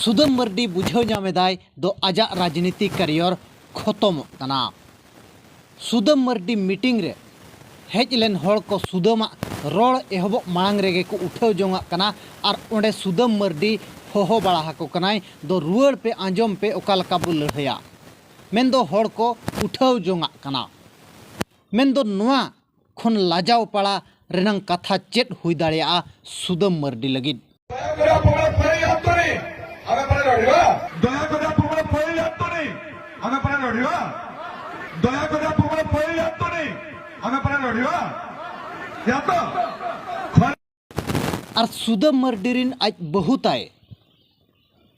सुदम मर्डी बुझाव नामेदाय दो आजा राजनीति करियर खत्म कना। सुदम मर्डी मीटिंग रे हेज लेन हर को सुदमा रोड एहब मांग रेगे को उठाव जोंगा कना और ओंडे सुदम मर्डी होहो बड़ा हाको कनाय दो रुआड़ पे आंजम पे ओका लका बु लड़हया मेन दो हर को उठाव जोंगा कना। मेन दो नुआ खन लाजाव पड़ा रेनंग कथा चेत हुई दाड़िया सुदम मर्डी लगिद और सुदम मर्डीरिन आज बहुत आए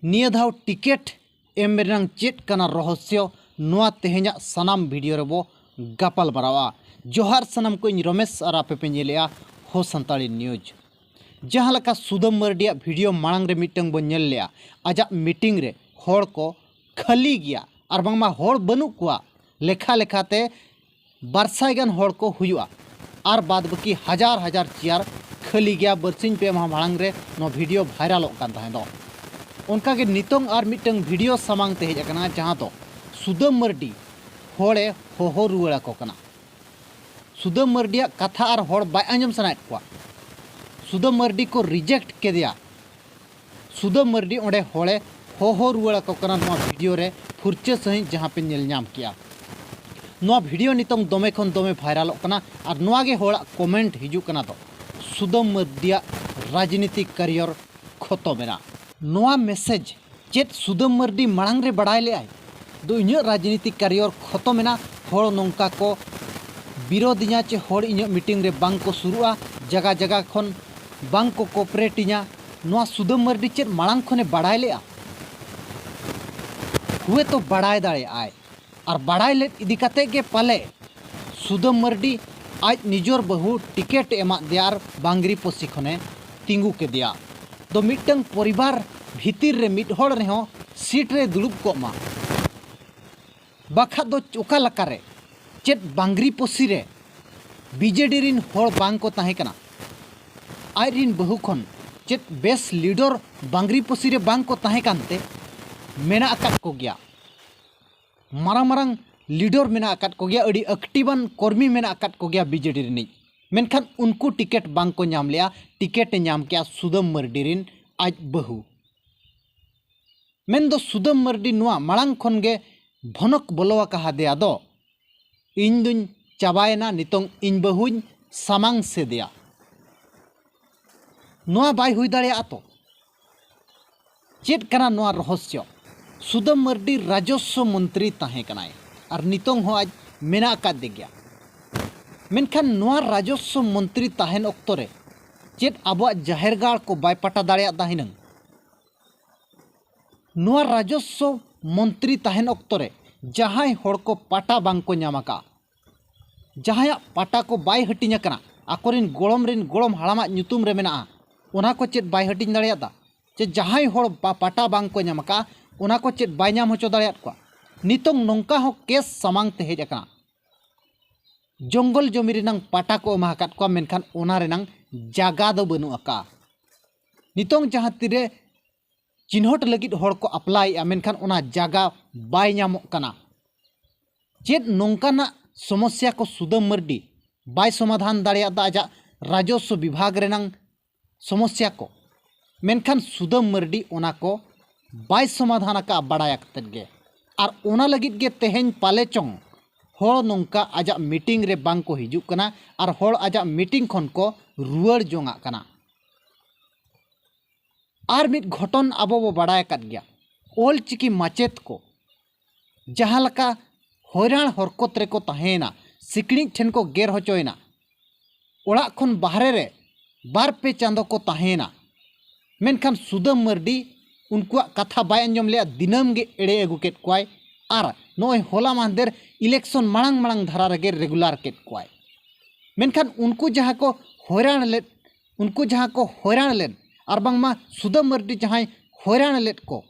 निया धाव टिकेट एम रेनंग चेत कना रहस्य नुआ तेहेंजा सनाम वीडियो रेबो गापल बरावा। जोहार सनम को रमेश और आपे पे नेलेया हो संताली न्यूज जहाँ लका सुदम मर्डिया वीडियो मांग रे मिटंग बो नेल लिया आजा मीटिंग रे होड़ को खाली गया और बांगमा होड़ बनु कुआ लेखा लेखाते बारसाय गान होड़ को हुआ और बाद बाकी हजार हजार चेयर खाली गया बरसिन पे मांग रे नो वीडियो वायरल कान ताहे दो उनका के नितोंग और मिटंग वीडियो सामांग ते हेज कना जहाँ तो सुदम मर्डी होड़े होहो रुआड़ा को कना। सुदम मर्डिया कथा और होड़ बाय आंजम सनायत कुआ सुदम मर्डी को रिजेक्ट के दिया। सुदम मर्डी ओंडे होड़े होहो रुआड़ा को कना नोआ वीडियो रे फुरचे सही जहाँ पे नेल नाम किया नोआ वीडियो नितोंग दोमे खन दोमे वायरल कना और नोआ गे होड़ा कमेंट हिजू कना तो सुदम मर्डिया राजनीतिक करियर खत्म मेरा नोआ मैसेज चेत सुदम मर्डी मांग रे बढ़ाई ले आए दो इन राजनीतिक करियर खत्म मेना होड़ नोंका को विरोधिया चे होड़ इन मीटिंग रे बांग को शुरुआ जगह जगह खन बांग को कोऑपरेटिया नोआ सुदम मर्डी चेत मांग खने बढ़ाई ले हुए तो बढ़ाई दाड़े आए और बढ़ाई ले इदी कते के पले सुदम मर्डी आज निजोर बहु टिकेट एमा दियार बांगरी पोसी खने तिंगू के दिया दो मिटंग परिवार भीतर रे मिट होड़ रे हो सीट रे दुड़ुब को मा बाखा दो ओका लकारे चेत बांगरी पोसी रे बीजेडी रिन होड़ बांग को ताहे कना आई रिन बहु खन चेत बेस लीडर बांगरी पोसी रे बांग को ताहे कानते मेना अकात को गया मारंग मारंग लीडर मेना अकात को गया अड़ी एक्टिवन कर्मी मेना अकात को गया बीजेडी रिन मेनखान उनको टिकेट बांग को नाम लिया टिकेट नाम किया सुदम मर्डी रिन आज बहु मेन दो सुदम मर्डी नुआ मांग खन गे भनक बोलवा कहा दे दो इन दुन चाबायना नितोंग इन बहुन सामांग से दिया नुआ बाय हुई दाड़िया तो चेत कना नुआ रहस्य सुदम मर्डी राजस्व मंत्री ताहे कनाय और नितोंग हो आज मेना का दे गया मेनखान नुआ राजस्व मंत्री ताहेन अक्तो रे चेत आबो जाहेरगाड़ को बाय पटा दाड़िया दाहिनंग नुआ राजस्व मंत्री ताहेन अक्तो रे जहां होड़ को पाटा बांग को नामका जहां पाटा को बाय हटिंग कना आकोरिन गोड़म हाड़ामा ᱧᱩᱛᱩᱢ रे मेना ओना को चेत बाय हटिंग दाड़ियादा चे जहां होड़ पाटा बांग को नामका ओना को चेत बाय नाम होचो दाड़ियात को नितोंग नोंका हो केस सामांग ते हेज कना जंगल जमी रेनांग पाटा को एमाकात को मेनखान ओना रेनांग जागा दो बनु अका नितोंग जहां तिरे चिन्हट लगित होड़ को अप्लाई मेनखान ओना जागा बाय नामो कना चेत नोंकाना समस्या को सुदम मर्डी बाय समाधान दाड़िया आजा राजस्व विभाग रेनांग समस्या को मेनखान सुदम मर्डी ओना को बाय समाधान का बड़ाया गे और ओना लगित गे तेहेन पाले चोंग होड़ नोंका आजा मीटिंग रे बांग को हिजुक कना और होड़ आजा मीटिंग खन को रुआड़ जोंगा कना और मिट घटन आबो बो बड़ाय काट गया ओल चिकी माचेत को जहाँ लका हैरान हरकत रे को ताहेना सिकड़ी ठेन को गेर होचोयना ओड़ा खन बाहरे रे बार पे चांदो को ताहेना मेनखान सुदम मर्डी उनको कथा बाय अंजम लिया दिनम गे एड़े अगु केत कोय और नोय होला मानदेर इलेक्शन मांग मांग धारा रे रेगुलर केत कोय मेनखान उनको जहाँ को हैरान लेन और बांगमा सुदम मर्डी जहाँ हैरान लेट को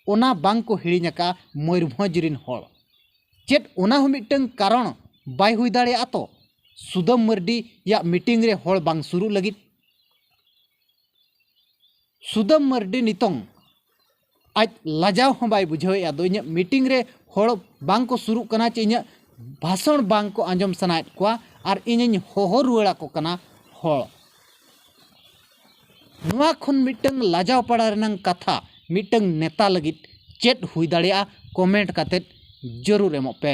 ओना बांग को हिड़ीका मयूरभंज रिन होड़ चेत ओना हो मिटंग कारण बाय हुई दाड़िया तो सुदम मर्डी या मीटिंग रे होड़ बांग शुरू लगित सुदम मर्डी नितोंग आज लजाव हूँ बाय बुझावे दो इन मीटिंग रे हड़ बांग को शुरू कना चे इन भाषण बांग को आंजम सनाएत कोआ और इन होहो रुआड़ा को कना हड़ नुआ खन मिटंग लजाव पड़ा रनंग कथा मिटंग नेता लगित चेट हुई दाड़िया कमेंट काते जरूर एमो पे।